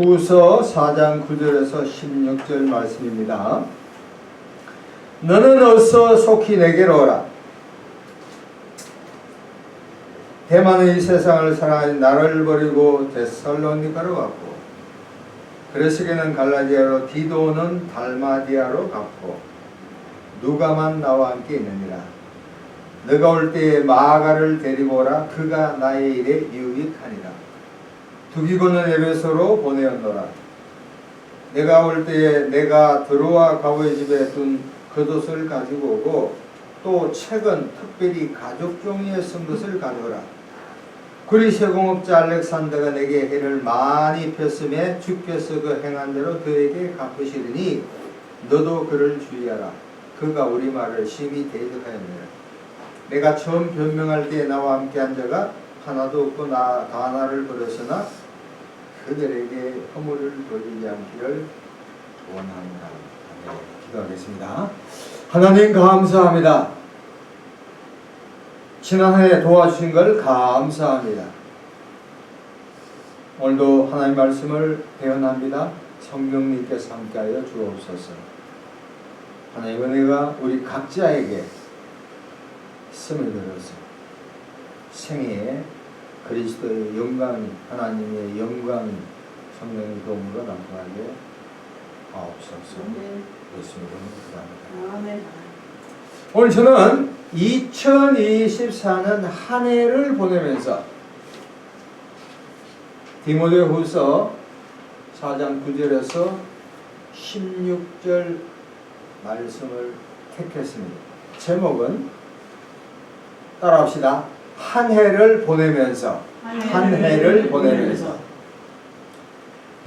후서 4장 9절에서 16절 말씀입니다. 너는 어서 속히 내게로 오라. 대만의 이 세상을 사랑하니 나를 버리고 데살로니가로 갔고, 그레스게는 갈라디아로, 디도는 달마디아로 갔고, 누가만 나와 함께 있느니라. 너가 올 때에 마가를 데리고 오라. 그가 나의 일에 유익하니라. 두기고는 에베소로 보내었노라. 내가 올 때에 내가 드로아 과부의 집에 둔 겉옷을 가지고 오고, 또 책은 특별히 가죽 종이에 쓴 것을 가져오라. 그리스 공업자 알렉산더가 내게 해를 많이 폈음에 주께서 그 행한 대로 그에게 갚으시리니 너도 그를 주의하라. 그가 우리 말을 심히 대적하였느니라. 내가 처음 변명할 때에 나와 함께 한 자가 하나도 없고 다 나를 버렸으나 그들에게 허물을 돌리지 않기를 원합니다. 네, 기도하겠습니다. 하나님 감사합니다. 지난 한 해 도와주신 걸 감사합니다. 오늘도 하나님 말씀을 배워납니다. 성령님께서 함께하여 주옵소서. 하나님 은혜가 우리 각자에게 스며들어서 생애에 그리스도의 영광이, 하나님의 영광이 성령의 도움으로 나타나게 하옵소서. 예수님으로 기도합니다. 오늘 저는 2024년 한 해를 보내면서 디모데후서 4장 9절에서 16절 말씀을 택했습니다. 제목은 따라합시다. 한 해를 보내면서. 한 해를 보내면서.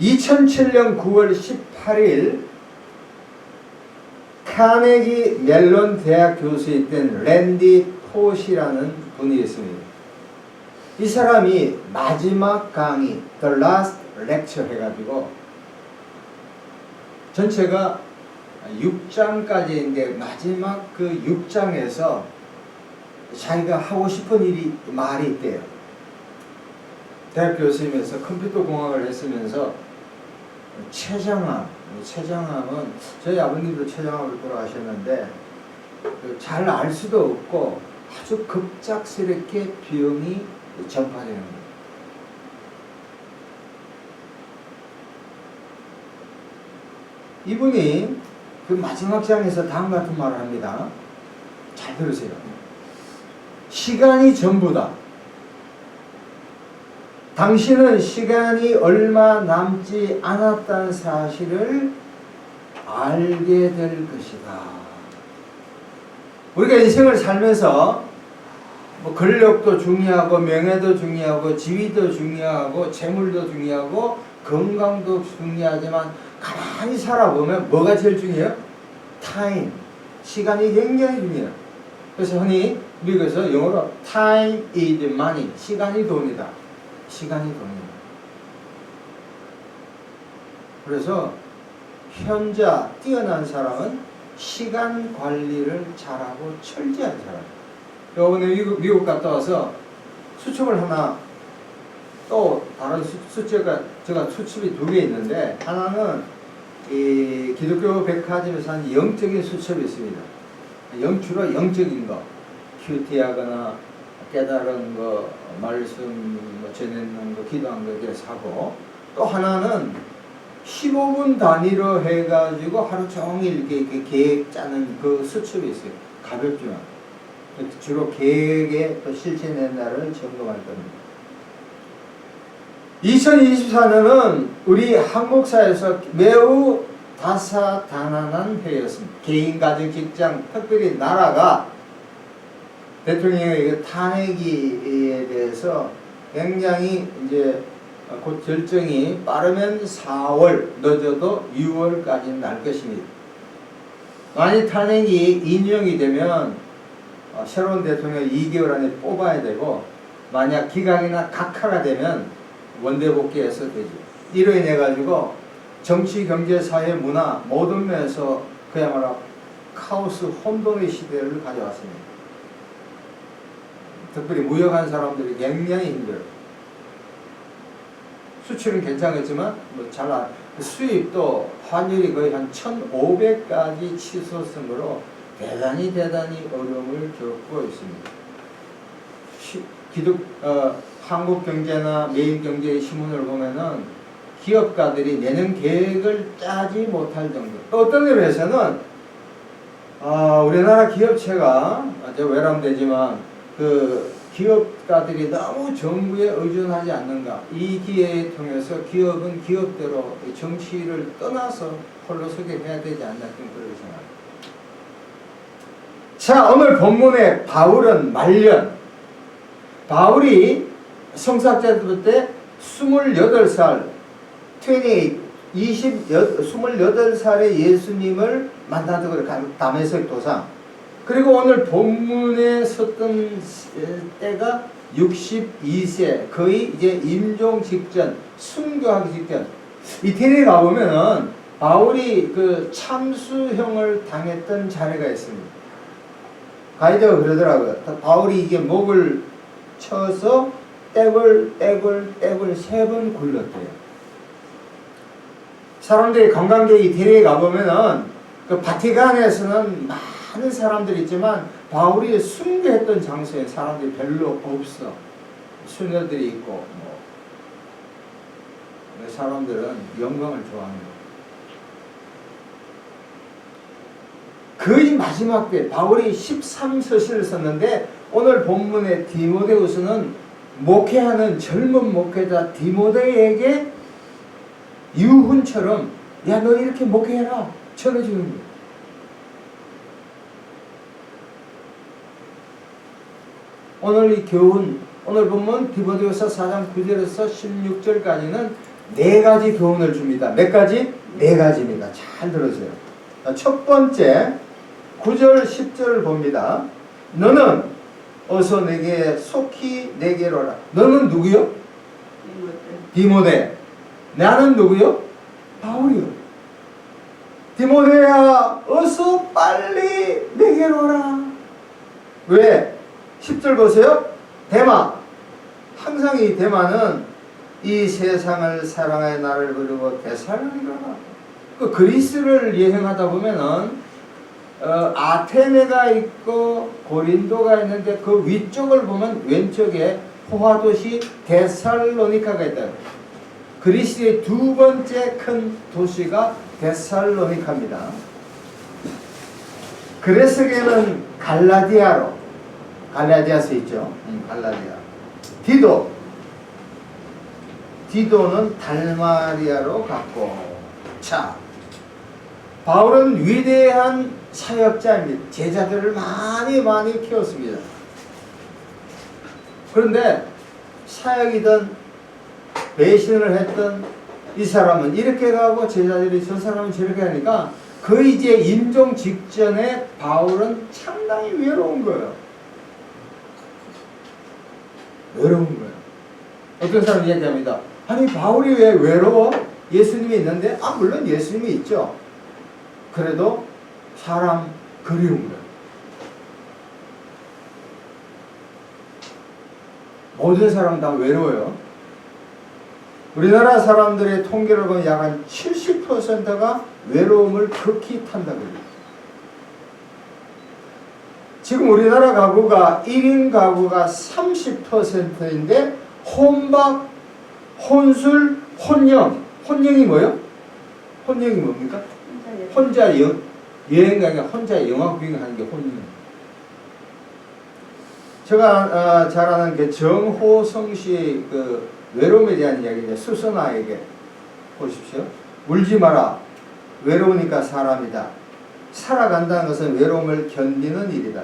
2007년 9월 18일 카네기 멜론 대학 교수였던 랜디 폿이라는 분이 있습니다. 이 사람이 마지막 강의, The Last Lecture 해가지고 전체가 6장까지인데 마지막 그 6장에서 자기가 하고 싶은 말이 있대요. 대학 교수이면서 컴퓨터 공학을 했으면서 췌장암은 저희 아버님도 췌장암을 돌아가셨는데 잘 알 수도 없고 아주 급작스럽게 병이 전파되는 거예요. 이분이 그 마지막 장에서 다음 같은 말을 합니다. 잘 들으세요. 시간이 전부다. 당신은 시간이 얼마 남지 않았다는 사실을 알게 될 것이다. 우리가 인생을 살면서 뭐 권력도 중요하고 명예도 중요하고 지위도 중요하고 재물도 중요하고 건강도 중요하지만 가만히 살아보면 뭐가 제일 중요해요? 타임. 시간이 굉장히 중요해요. 그래서 흔히 미국에서 영어로 time is money. 시간이 돈이다. 시간이 돈이다. 그래서 현자 뛰어난 사람은 시간 관리를 잘하고 철저한 사람. 요번에 미국 갔다 와서 수첩을 하나, 또 다른 수첩이 2개 있는데, 하나는 이 기독교 백화점에서 한 영적인 수첩이 있습니다. 주로 영적인 거, 큐티하거나 깨달은 거, 말씀 전하는 거, 기도한 거 이렇게 사고, 또 하나는 15분 단위로 해가지고 하루 종일 이렇게 계획 짜는 그 수첩이 있어요. 가볍지만 주로 계획에 또 실천된 날을 점검할 겁니다. 2024년은 우리 한국사에서 매우 다사다난한 해였습니다. 개인, 가정, 직장, 특별히 나라가 대통령의 탄핵에 대해서 굉장히 이제 곧 결정이 빠르면 4월, 늦어도 6월까지는 날 것입니다. 만약 탄핵이 인용이 되면 새로운 대통령을 2개월 안에 뽑아야 되고, 만약 기각이나 각하가 되면 원대복귀해서 되죠. 이로 인해 가지고 정치, 경제, 사회, 문화 모든 면에서 그야말로 카오스 혼돈의 시대를 가져왔습니다. 특별히 무역한 사람들이 굉장히 힘들어요. 수출은 괜찮겠지만 수입도 환율이 거의 한 1,500까지 치솟음으로 대단히 어려움을 겪고 있습니다. 한국경제나 매일경제의 신문을 보면은 기업가들이 내년 계획을 짜지 못할 정도. 어떤 의미에서는 우리나라 기업체가 외람되지만 그 기업가들이 너무 정부에 의존하지 않는가. 이 기회에 통해서 기업은 기업대로 정치를 떠나서 홀로 서게 해야 되지 않나 그렇게 생각합니다. 자, 오늘 본문의 바울은 말년. 바울이 성사학자 때 28살 28살에 예수님을 만나서 담에색 도상. 그리고 오늘 본문에 섰던 때가 62세, 거의 이제 임종 직전, 순교하기 직전. 이태리에 가보면은 바울이 그 참수형을 당했던 자리가 있습니다. 가이드가 그러더라고요. 바울이 이게 목을 쳐서 떼굴 3번 굴렀대요. 사람들이 관광객이 이태리에 가보면은 그 바티칸에서는 많은 사람들이 있지만 바울이 순교했던 장소에 사람들이 별로 없어. 수녀들이 있고 사람들은 영광을 좋아합니다. 거의 마지막 때 바울이 13서신을 썼는데 오늘 본문의 디모데후서는 목회하는 젊은 목회자 디모데에게 유훈처럼 야, 너 이렇게 목회해라 전해주는 거예요. 오늘 이 교훈, 오늘 보면 디모데후서 4장 9절에서 16절까지는 4가지 교훈을 줍니다. 몇 가지? 4가지입니다. 잘 들으세요. 첫 번째 9절 10절을 봅니다. 너는 어서 내게 속히 내게로 오라. 너는 누구요? 디모데. 나는 누구요? 바울이요. 디모데야 어서 빨리 내게로 오라. 왜? 10절 보세요. 데마. 항상 이 데마는 이 세상을 사랑하여 나를 부르고 데살로니가라. 그 그리스를 여행하다 보면은 아테네가 있고 고린도가 있는데 그 위쪽을 보면 왼쪽에 포화도시 데살로니카가 있다. 그리스의 2번째 큰 도시가 데살로니카입니다. 그레스계는 갈라디아서 있죠. 갈라디아. 디도는 달마리아로 갔고. 자, 바울은 위대한 사역자입니다. 제자들을 많이 키웠습니다. 그런데 사역이든 배신을 했던 이 사람은 이렇게 가고 제자들이 저 사람은 저렇게 하니까 거의 이제 임종 직전에 바울은 상당히 외로운 거예요. 외로운 거예요. 어떤 사람이 얘기합니다. 아니 바울이 왜 외로워? 예수님이 있는데 물론 예수님이 있죠. 그래도 사람 그리운 거예요. 모든 사람 다 외로워요. 우리나라 사람들의 통계를 보면 약 한 70%가 외로움을 극히 탄다고 해요. 지금 우리나라 가구가 1인 가구가 30%인데 혼밥, 혼술, 혼영. 혼영이 뭐예요? 혼영이 뭡니까? 혼자 여행 가기 혼자 영화 구경하는 게 혼영. 제가 잘 아는 그 정호성 씨의 그 외로움에 대한 이야기인데 수선아에게 보십시오. 울지 마라. 외로우니까 사람이다. 살아간다는 것은 외로움을 견디는 일이다.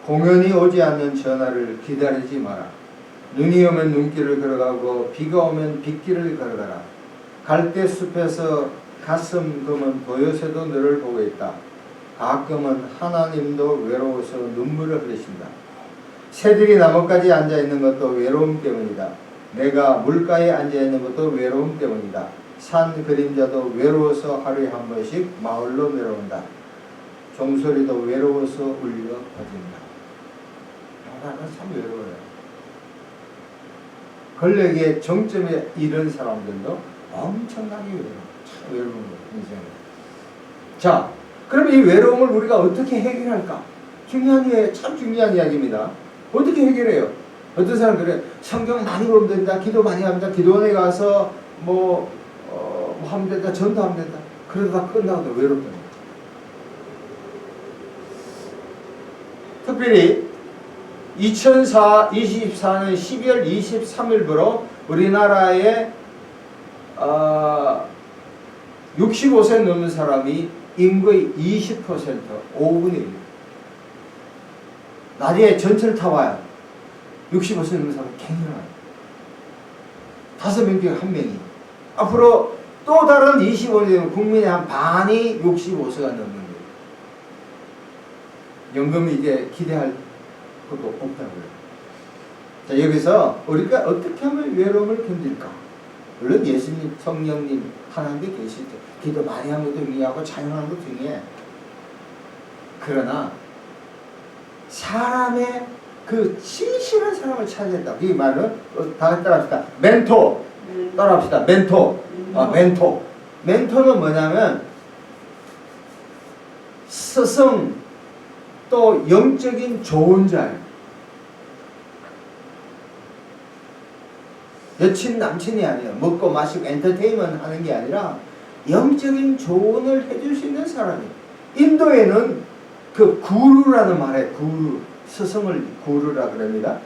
공연이 오지 않는 전화를 기다리지 마라. 눈이 오면 눈길을 걸어가고 비가 오면 빗길을 걸어가라. 갈대숲에서 가슴 검은 보요새도 너를 보고 있다. 가끔은 하나님도 외로워서 눈물을 흘리신다. 새들이 나뭇가지에 앉아있는 것도 외로움 때문이다. 내가 물가에 앉아있는 것도 외로움 때문이다. 산 그림자도 외로워서 하루에 한 번씩 마을로 내려온다. 종소리도 외로워서 울려 퍼진다. 나는 참 외로워요. 권력의 정점에 이른 사람들도 엄청나게 외로운 거예요, 인생은. 자, 그럼 이 외로움을 우리가 어떻게 해결할까? 참 중요한 이야기입니다. 어떻게 해결해요? 어떤 사람 그래, 성경 많이 보면 된다, 기도 많이 합니다, 기도원에 가서 뭐 하면 된다, 전도하면 된다. 그러다 끝나고 외롭다. 특별히 2024년 12월 23일부로 우리나라에 65세 넘는 사람이 인구의 20%, 5분의 1. 낮에 전철 타봐요. 65세 넘는 사람이 굉장히 많아요. 5명 중에 1명이. 앞으로 또 다른 25년 되면 국민의 한 반이 65세가 넘는 거예요. 연금이 이제 기대할 것도 없다고요. 자, 여기서 우리가 어떻게 하면 외로움을 견딜까? 물론 예수님, 성령님, 하나님도 계시죠. 기도 많이 하는 것도 중요하고 찬양하는 것도 중요해. 그러나 사람의 그 진실한 사람을 찾아야 된다. 이 말은 다 같이 따라합시다. 멘토. 따라합시다. 멘토. 멘토. 멘토는 뭐냐면 스승 또 영적인 조언자예요. 여친 남친이 아니에요. 먹고 마시고 엔터테인먼트 하는 게 아니라 영적인 조언을 해줄 수 있는 사람이에요. 인도에는 그 구루라는 말에 구루, 스승을 구루라 그럽니다.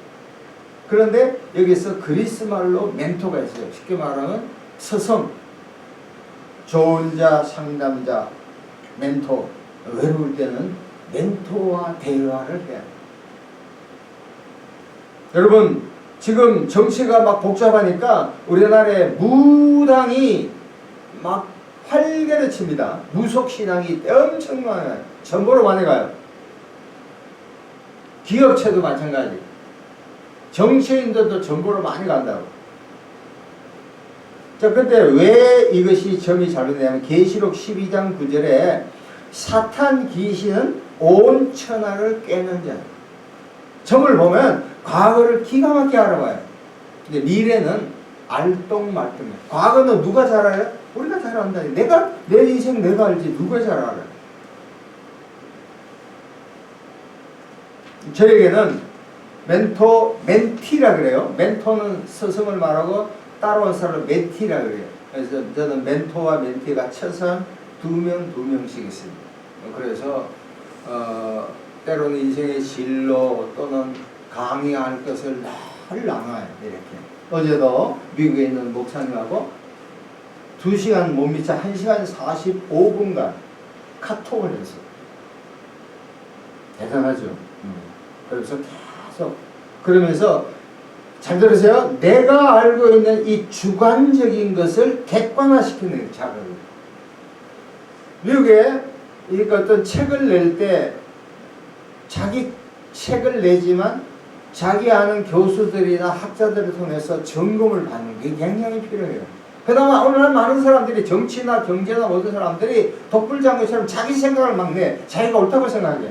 그런데 여기서 그리스 말로 멘토가 있어요. 쉽게 말하면 스승, 조언자, 상담자, 멘토. 외로울 때는 멘토와 대화를 해야 돼요. 여러분, 지금 정치가 막 복잡하니까 우리나라에 무당이 막 활개를 칩니다. 무속신앙이 엄청 많아요. 전보로 많이 가요. 기업체도 마찬가지. 정치인들도 전보로 많이 간다고. 자, 근데 왜 이것이 점이 잘못되냐면 계시록 12장 9절에 사탄 귀신은 온 천하를 꿰는 자. 점을 보면 과거를 기가 막히게 알아봐요. 근데 미래는 알똥말똥이에요. 과거는 누가 잘 알아요? 우리가 잘 안다. 내 인생 내가 알지. 누가 잘 알아요? 저에게는 멘토, 멘티라 그래요. 멘토는 스승을 말하고 따라온 사람을 멘티라 그래요. 그래서 저는 멘토와 멘티가 최소한 2명씩 있습니다. 그래서 때로는 인생의 진로 또는 강의할 것을 늘 나눠요. 이렇게. 어제도 미국에 있는 목사님하고 2시간 못 미쳐 1시간 45분간 카톡을 했어요. 대단하죠. 그래서 계속 그러면서 잘 들으세요. 내가 알고 있는 이 주관적인 것을 객관화시키는 작업을. 미국에 어떤 책을 낼 때 자기 책을 내지만 자기 아는 교수들이나 학자들을 통해서 점검을 받는 게 굉장히 필요해요. 그나마 오늘날 많은 사람들이 정치나 경제나 모든 사람들이 독불장군처럼 자기 생각을 막 내. 자기가 옳다고 생각해.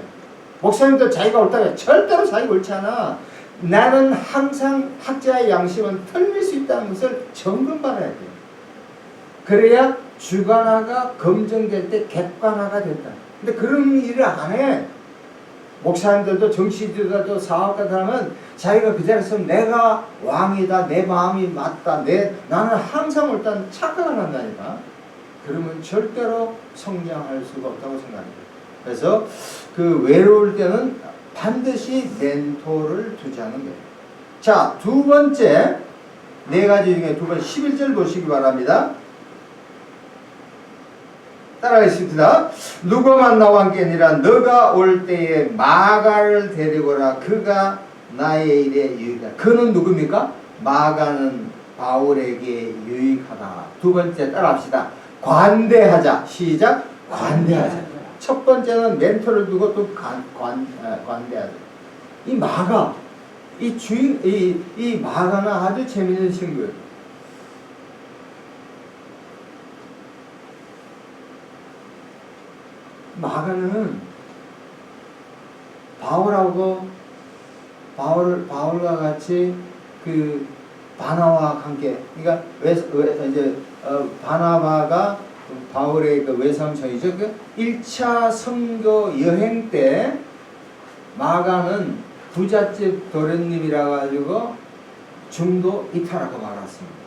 목사님도 자기가 옳다고 해. 절대로 자기가 옳지 않아. 나는 항상 학자의 양심은 틀릴 수 있다는 것을 점검받아야 돼요. 그래야 주관화가 검증될 때 객관화가 된다. 근데 그런 일을 안 해. 목사님들도 정치인들도 사업가들 하면 자기가 그 자리에 서면 내가 왕이다, 내 마음이 맞다, 나는 항상 옳다는 착각을 한다니까. 그러면 절대로 성장할 수가 없다고 생각합니다. 그래서 그 외로울 때는 반드시 멘토를 두자는 거예요. 자, 두 번째, 4가지 중에 두 번째 11절 보시기 바랍니다. 따라하겠습니다. 누구만 나와 함께니라 너가 올 때에 마가를 데리고라. 그가 나의 일에 유익하다. 그는 누굽니까? 마가는 바울에게 유익하다. 두 번째 따라합시다. 관대하자. 시작. 관대하자. 첫 번째는 멘토를 두고 또 관대하자. 이 마가, 이 마가는 아주 재미있는 친구예요. 마가는 바울과 같이 그 바나와 함께, 그러니까 바나바가 바울의 그 외삼촌이죠. 그 1차 선교 여행 때 마가는 부잣집 도련님이라 가지고 중도 이탈하고 말았습니다.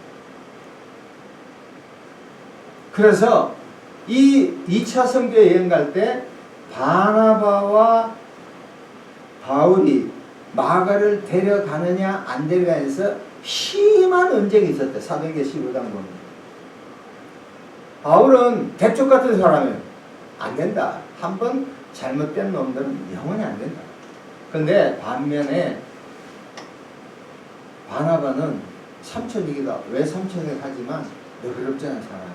그래서 이 2차 선교 여행 갈 때 바나바와 바울이 마가를 데려가느냐 안 데려가면서 심한 언쟁이 있었대. 사도행전 15장 보면. 바울은 대쪽 같은 사람이에요. 안 된다. 한번 잘못된 놈들은 영원히 안 된다. 근데 반면에 바나바는 삼촌이기도 하고, 왜 삼촌이라고 하지만 너그럽지 않은 사람이야.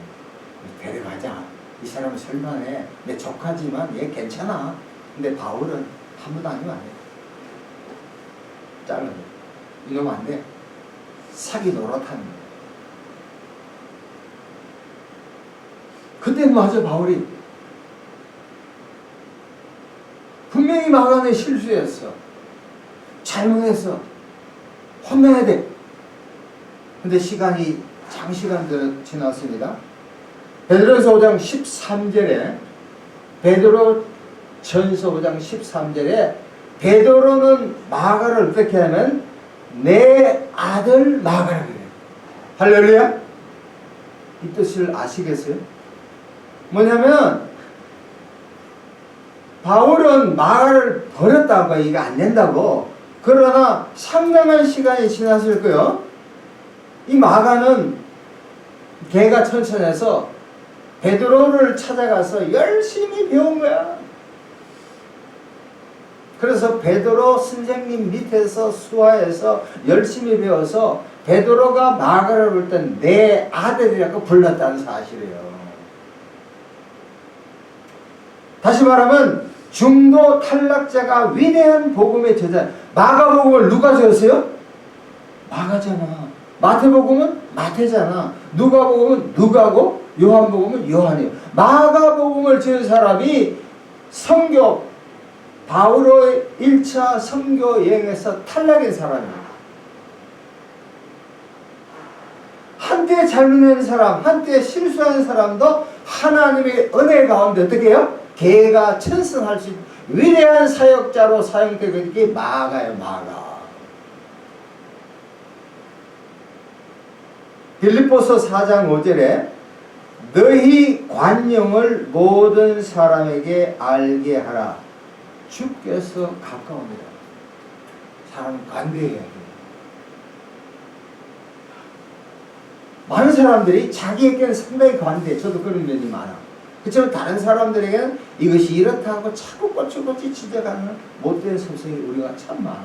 데려가자. 이 사람은 설만해. 내 조카지만 얘 괜찮아. 근데 바울은 한 번도 아니면 안 돼. 잘라내. 이놈 안 돼. 사기 노릇하는 거야. 그때 맞아. 바울이 분명히 마가는 실수했어. 잘못했어. 혼내야 돼. 근데 시간이 장시간 지났습니다. 베드로전서 5장 13절에 베드로 전서 5장 13절에 베드로는 마가를 어떻게 하면 내 아들 마가라 그래요. 할렐루야. 이 뜻을 아시겠어요? 뭐냐면 바울은 마가를 버렸다고 이게 안 된다고. 그러나 상당한 시간이 지났을 거요. 이 마가는 걔가 천천해서 베드로를 찾아가서 열심히 배운 거야. 그래서 베드로 선생님 밑에서 수화해서 열심히 배워서 베드로가 마가를 부를 땐 내 아들이라고 불렀다는 사실이에요. 다시 말하면 중도 탈락자가 위대한 복음의 저자. 마가복음을 누가 적었어요? 마가잖아. 마태복음은 마태잖아. 누가복음은 누가고 요한복음은 요한이에요. 마가복음을 지은 사람이 선교 바울의 1차 선교 여행에서 탈락한 사람이에요. 한때 잘못된 사람, 한때 실수한 사람도 하나님의 은혜 가운데 어떻게 해요? 걔가 천승할 수 있는 위대한 사역자로 사용되는 게 마가예요. 마가. 빌립보서 4장 5절에 너희 관용을 모든 사람에게 알게 하라. 주께서 가까웁니다. 사람 관대해야 돼요. 많은 사람들이 자기에게는 상당히 관대해. 저도 그런 면이 많아. 그렇지만 다른 사람들에게는 이것이 이렇다고 자꾸 꼬치꼬치 지적하는 못된 습성이 우리가 참 많아.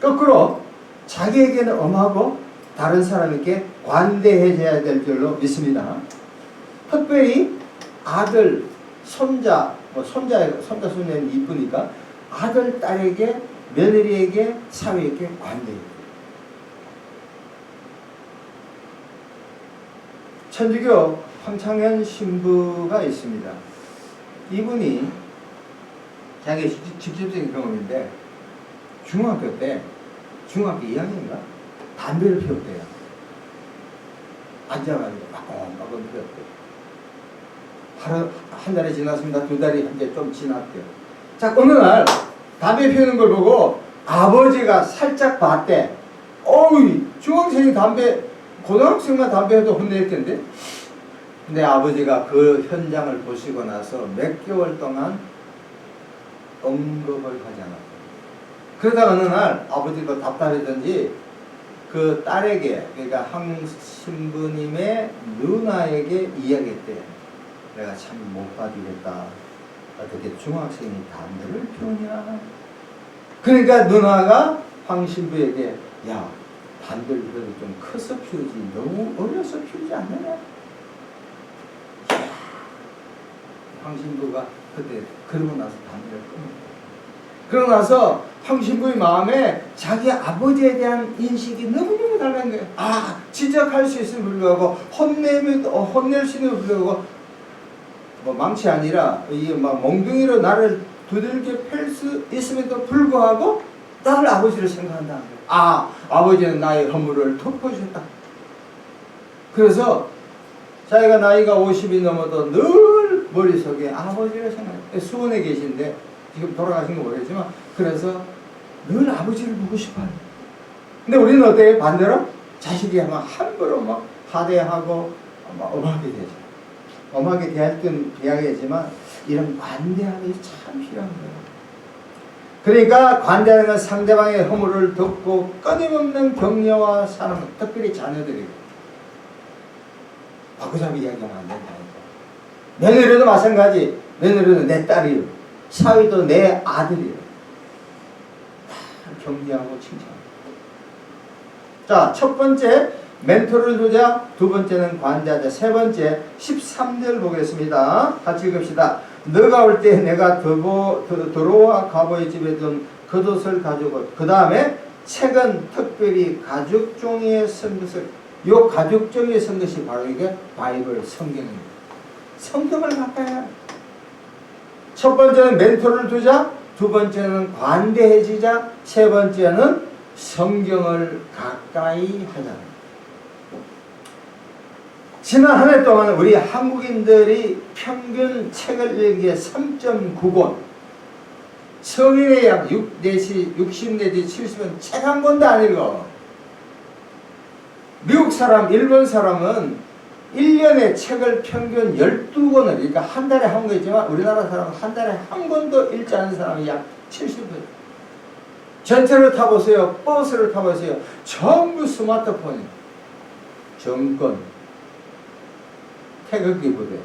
거꾸로 자기에게는 엄하고 다른 사람에게 관대해져야 될 줄로 믿습니다. 특별히 아들, 손자, 손자는 이쁘니까 아들, 딸에게, 며느리에게, 사위에게 관대해요. 천주교 황창현 신부가 있습니다. 이분이 자기 직접적인 경험인데 중학교 2학년인가? 담배를 피웠대요. 앉아가지고 빠끔빠끔 피웠대요. 한 달이 지났습니다. 2달이 이제 좀 지났대요. 자, 어느 날 담배 피우는 걸 보고 아버지가 살짝 봤대. 어이, 중학생이 고등학생만 담배도 혼낼 텐데. 근데 아버지가 그 현장을 보시고 나서 몇 개월 동안 언급을 하지 않았대요. 그러다가 어느 날 아버지도 답답했던지 그 딸에게, 그러니까 한 신부님의 누나에게 이야기했대요. 내가 참 못 봐주겠다. 어떻게 중학생이 담배를 피우냐. 그러니까 누나가 황 신부에게 야, 담배를 그래도 좀 커서 피우지 너무 어려서 피우지 않느냐. 황 신부가 그때 그러고 나서 담배를 끊었대요. 그러고 나서 황 신부의 마음에 자기 아버지에 대한 인식이 너무너무 달라진 거예요. 아, 지적할 수 있음을 불구하고 혼낼 수 있음을 불구하고 뭐 망치 아니라 이 막 몽둥이로 나를 두들겨 팰 수 있음에도 불구하고 나를 아버지를 생각한다는 거예요. 아, 아버지는 나의 허물을 덮어주셨다. 그래서 자기가 나이가 50이 넘어도 늘 머릿속에 아버지를 생각해요. 수원에 계신데 지금 돌아가신 거 모르겠지만 그래서 늘 아버지를 보고 싶어요. 근데 우리는 어때요? 반대로 자식이 하면 함부로 막 하대하고 막 엄하게 되죠. 엄하게 대할 건 대하겠지만 이런 관대함이 참 필요한 거예요. 그러니까 관대하는 건 상대방의 허물을 덮고 끊임없는 격려와 사랑, 특별히 자녀들이고 바꾸자고 이야기하면 안 된다니까. 며느리도 마찬가지. 며느리도 내 딸이요. 사위도 내 아들이요. 다 격려하고 칭찬하고. 자, 첫 번째 멘토를 두자. 두 번째는 관대하자. 세 번째 13절 보겠습니다. 같이 읽읍시다. 너가 올 때 내가 더러와 가보의 집에 둔 겉옷을 가지고 그 다음에 책은 특별히 가죽 종이에 쓴 것을 요 가죽 종이에 쓴 것이 바로 이게 바이블 성경입니다. 성경을 가까이 첫 번째는 멘토를 두자. 두 번째는 관대해지자. 세 번째는 성경을 가까이 하자. 지난 한 해 동안 우리 한국인들이 평균 책을 읽기에 3.9권, 성인의 약 60 내지 70은 책 한 권도 안 읽어. 미국 사람, 일본 사람은 1년에 책을 평균 12권을, 그러니까 한 달에 한 권이지만 우리나라 사람은 한 달에 한 권도 읽지 않은 사람이 약 70%. 전철을 타보세요. 버스를 타보세요. 전부 스마트폰이에요. 정권, 태극기 부대,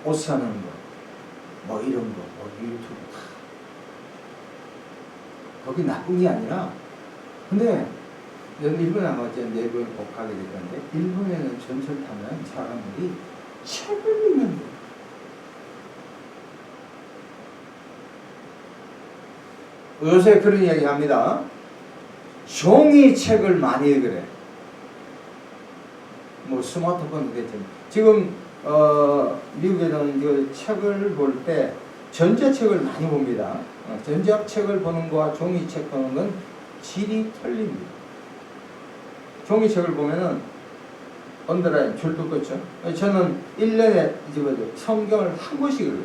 옷 사는 거, 뭐 이런 거, 뭐 유튜브 다. 거기 나쁜 게 아니라, 근데 일본에 아마 내부에 꼭 가게 될 건데, 일본에는 전철 타면 사람들이 책을 읽는 거예요. 요새 그런 이야기 합니다. 종이책을 많이 읽으래. 뭐 스마트폰도 됐지만 지금 미국에는 그 책을 볼 때 전자책을 많이 봅니다. 전자책을 보는 거와 종이책 보는 건 질이 틀립니다. 종이책을 보면은 언더라인 줄도 긋죠. 저는 1년에 성경을 한 권씩 읽어요.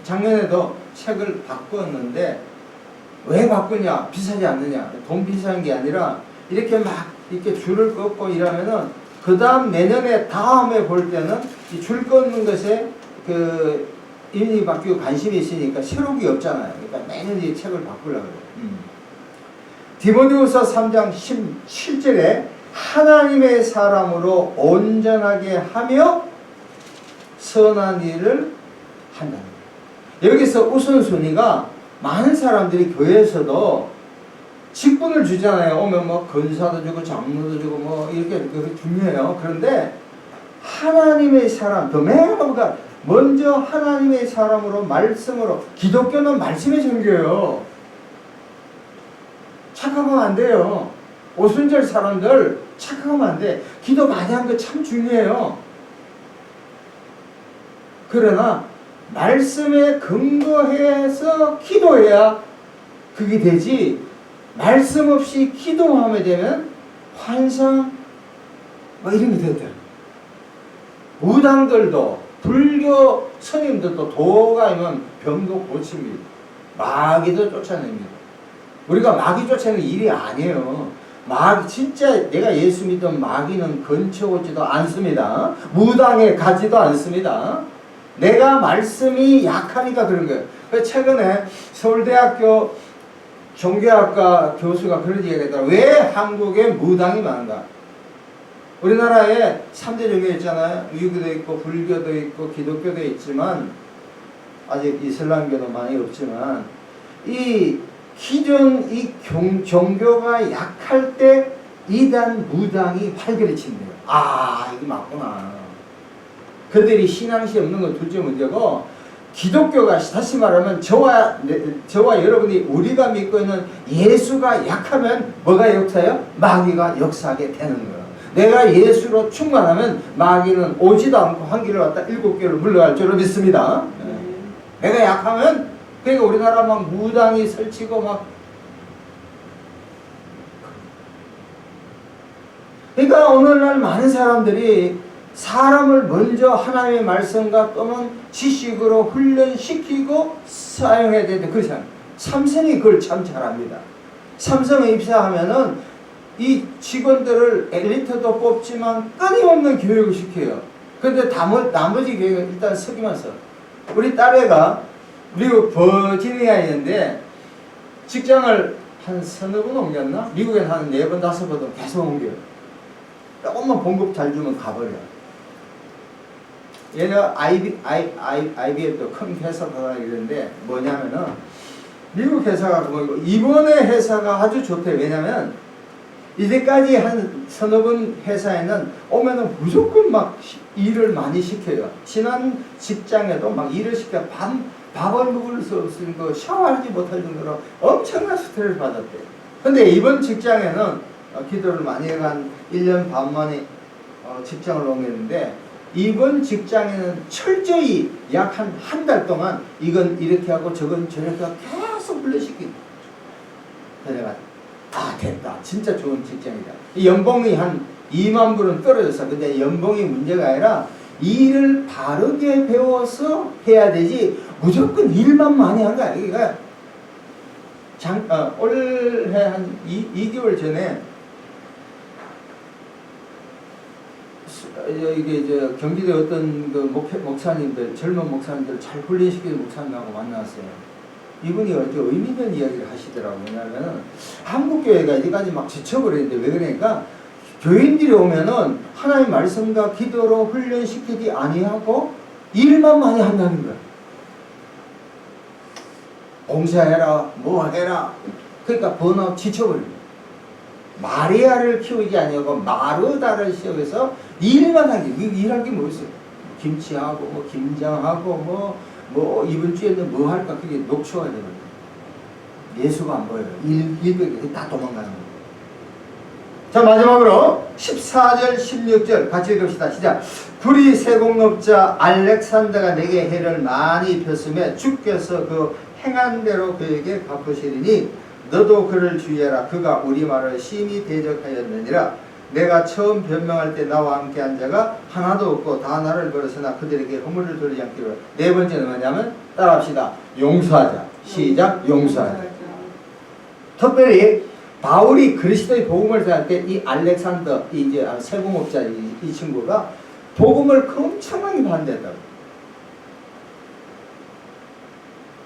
작년에도 책을 바꾸었는데 왜 바꾸냐? 비싸지 않느냐? 돈 비싼 게 아니라 이렇게 막 이렇게 줄을 긋고 이러면은 그 다음 내년에 다음에 볼 때는 이 줄 긋는 것에 그 인이 바뀌고 관심이 있으니까 새로운 게 없잖아요. 그러니까 매년 이 책을 바꾸려고 그래요. 디모데후서 3장 17절에 하나님의 사람으로 온전하게 하며 선한 일을 한다. 여기서 우선순위가 많은 사람들이 교회에서도 직분을 주잖아요. 오면 뭐 권사도 주고 장로도 주고 뭐 이렇게 그게 중요해요. 그런데 하나님의 사람, 더 메가가 먼저 하나님의 사람으로 말씀으로, 기독교는 말씀의 종교예요. 착각하면 안 돼요. 오순절 사람들 착각하면 안 돼. 기도 많이 한 거 참 중요해요. 그러나 말씀에 근거해서 기도해야 그게 되지, 말씀 없이 기도하게 되면 환상 뭐 이런 게 되더라고요. 무당들도 불교 스님들도 도가 있으면 병도 고칩니다. 마귀도 쫓아냅니다. 우리가 마귀 쫓아내는 일이 아니에요. 마귀, 진짜 내가 예수 믿던 마귀는 근처 오지도 않습니다. 무당에 가지도 않습니다. 내가 말씀이 약하니까 그런 거예요. 최근에 서울대학교 종교학과 교수가 그런 얘기가 했더라. 왜 한국에 무당이 많은가? 우리나라에 3대 종교 있잖아요. 유교도 있고 불교도 있고 기독교도 있지만 아직 이슬람교도 많이 없지만 이 기존 이 종교가 약할 때 이단 무당이 활개를 친대요. 아, 이게 맞구나. 그들이 신앙심이 없는 건 둘째 문제고, 기독교가 다시 말하면 저와 여러분이 우리가 믿고 있는 예수가 약하면 뭐가 역사요? 마귀가 역사하게 되는 거예요. 내가 예수로 충만하면 마귀는 오지도 않고 한 길을 왔다 7개로 물러갈 줄로 믿습니다. 내가 약하면 그러니까 우리나라 막 무당이 설치고 막. 그러니까 오늘날 많은 사람들이 사람을 먼저 하나님의 말씀과 또는 지식으로 훈련시키고 사용해야 되는데 그렇지 않아요. 삼성이 그걸 참 잘합니다. 삼성에 입사하면은 이 직원들을 엘리트도 뽑지만 끊임없는 교육을 시켜요. 근데 나머지 교육은 일단 서기면서 우리 딸애가 미국 버지니아에 있는데 직장을 한 서너 번 옮겼나? 미국엔 한 4번, 5번 계속 옮겨요. 조금만 봉급 잘 주면 가버려. 얘가 IBM도 큰 회사가 이런데 뭐냐면은 미국 회사가 뭐고 이번에 회사가 아주 좋대. 왜냐면 이제까지 한 서너 번 회사에는 오면은 무조건 막 일을 많이 시켜요. 지난 직장에도 막 일을 시켜 밥을 먹을 수 없으니까 샤워하지 못할 정도로 엄청난 스트레스를 받았대. 근데 이번 직장에는 기도를 많이 해간 1년 반 만에 직장을 옮겼는데 이번 직장에는 철저히 약 한 달 동안 이건 이렇게 하고 저건 저렇게 하고 계속 불러시키고 내가 됐다. 진짜 좋은 직장이다. 이 연봉이 한 2만 불은 떨어졌어. 근데 연봉이 문제가 아니라 일을 바르게 배워서 해야 되지 무조건 일만 많이 한 거야. 그러니까 올해 한 2개월 전에 이게 경기도 어떤 그 목사님들, 젊은 목사님들 잘 훈련시키는 목사님하고 만났어요. 이분이 어제 의미 있는 이야기를 하시더라고요. 왜냐하면 한국 교회가 이제까지 막 지쳐버리는데 왜 그러니까 교인들이 오면은 하나님의 말씀과 기도로 훈련시키지 아니하고 일만 많이 한다는 거야. 봉사해라, 뭐 해라. 그러니까 번아웃 지쳐버립니다. 마리아를 키우지 아니하고 마르다를 키워서 일만 하기. 일할 게 뭐 있어요? 김치하고 뭐 김장하고 뭐 이번 주에는 뭐 할까? 그게 녹초가 되거든요. 예수가 안 보여요. 일백이 다 도망가는 거예요. 자, 마지막으로 14절 16절 같이 읽읍시다. 시작. 불의 세공업자 알렉산더가 내게 해를 많이 입혔음에 주께서 그 행한 대로 그에게 갚으시리니 너도 그를 주의하라. 그가 우리 말을 심히 대적하였느니라. 내가 처음 변명할 때 나와 함께 한 자가 하나도 없고 다 나를 버렸으나 그들에게 허물을 돌리지 않기로. 네 번째는 뭐냐면 따라합시다. 용서하자. 시작. 용서하자. 특별히 바울이 그리스도의 복음을 전할 때 이 알렉산더 이제 세공업자 이 친구가 복음을 엄청나게 반대했다고.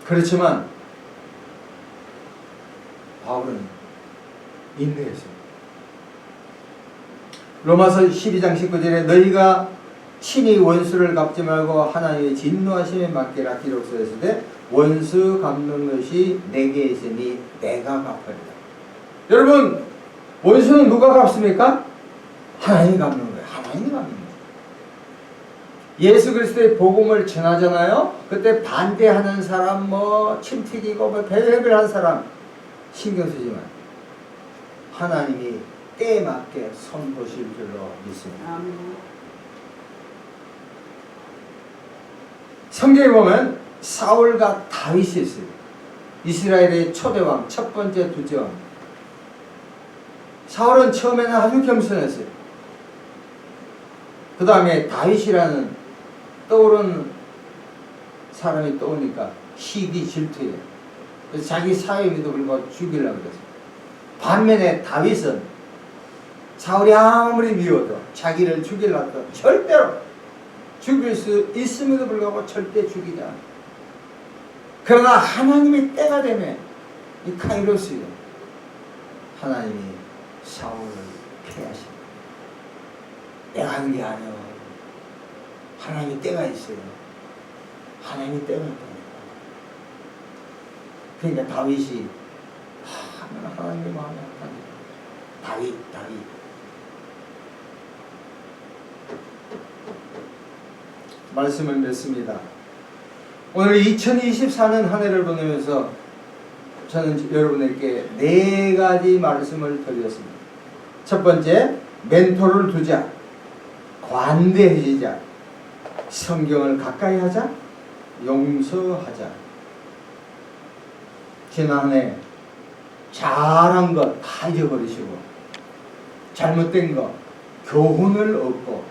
그렇지만 바울은 인내했어요. 로마서 12장 19절에 너희가 친히 원수를 갚지 말고 하나님의 진노하심에 맡기라 기록되었으되 원수 갚는 것이 내게 있으니 내가 갚으리라. 여러분 원수는 누가 갚습니까? 하나님이 갚는 거예요. 하나님이 갚는 거예요. 예수 그리스도의 복음을 전하잖아요. 그때 반대하는 사람 침 튀기고 별별 한 사람 신경 쓰지만 하나님이 때에 맞게 손 보실 줄로 믿습니다. 성경에 보면 사울과 다윗이 있어요. 이스라엘의 초대왕 첫 번째 두째 왕. 사울은 처음에는 아주 겸손했어요. 그 다음에 다윗이라는 떠오르는 사람이 떠오니까 시기 질투예요. 그래서 자기 사위에도 불구하고 죽이려고 그랬어요. 반면에 다윗은 사울이 아무리 미워도 자기를 죽이려고 절대로 죽일 수 있음에도 불구하고 절대 죽이지 않아요. 그러나 하나님의 때가 되면 이 카이로스요. 하나님이 사울을 패하십니다. 내가 하는 게 아니에요. 하나님의 때가 있어요. 하나님의 때가 있다니까. 그러니까 다윗이 하나님의 마음에 합니다. 다윗 말씀을 맺습니다. 오늘 2024년 한 해를 보내면서 저는 여러분에게 4가지 말씀을 드렸습니다. 첫 번째, 멘토를 두자, 관대해지자, 성경을 가까이 하자, 용서하자. 지난 한 해 잘한 것 다 잊어버리시고 잘못된 것 교훈을 얻고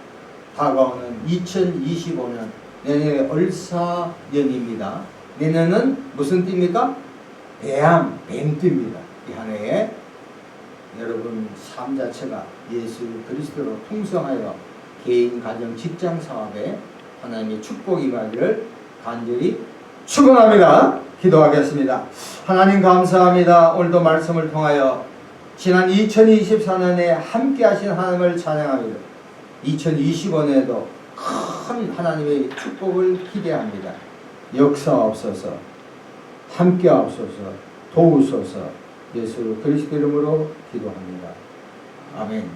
다가오는 2025년 내년에 을사년입니다. 내년은 무슨 띠입니까? 대양 뱀띠입니다. 이 한 해에 여러분 삶 자체가 예수 그리스도로 풍성하여 개인, 가정, 직장, 사업에 하나님의 축복이 임하기를 간절히 축원합니다. 기도하겠습니다. 하나님 감사합니다. 오늘도 말씀을 통하여 지난 2024년에 함께 하신 하나님을 찬양합니다. 2025년에도 큰 하나님의 축복을 기대합니다. 역사하옵소서, 함께하옵소서, 도우소서. 예수 그리스도 이름으로 기도합니다. 아멘.